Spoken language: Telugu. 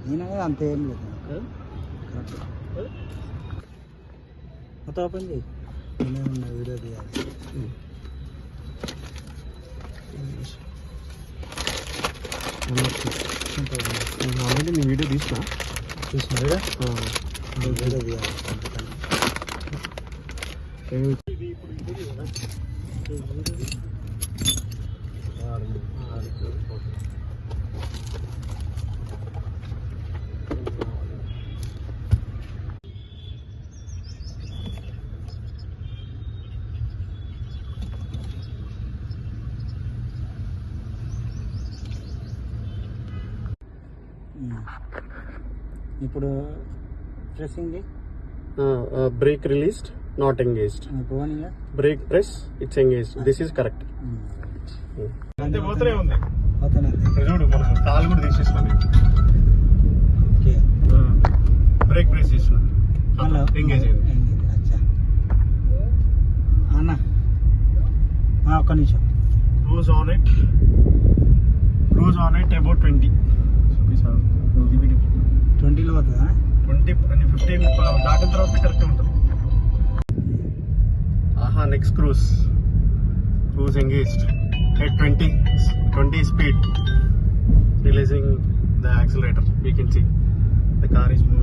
నేను అంత ఏం లేదు కరెక్ట్ మొత్తం ఓపెన్ చేయి నేనేమన్నా వీడియో తీయాలి ఆల్రెడీ నేను వీడియో చూసిన వీడియో తీయాలి ఇప్పుడు pressing brake released not engaged పోనీగా brake press it's engaged this is correct అంతే పోతూనే ఉంది చూడు మనం కాల్ కూడా తీసేస్తాం ఓకే బ్రేక్ ప్రెస్ చేసిన ఎంగేజ్ అయింది అచ్చా అన్న ఒక్క నిమిషం క్రూజ్ ఆన్ ఇట్ అబౌట్ 20 20లో పోతుందా 20 అని 15 దాటిన తర్వాత కరెక్ట్ ఉంటుంది ఆహా next cruise engaged at 20 speed releasing the accelerator. We can see the car is moving.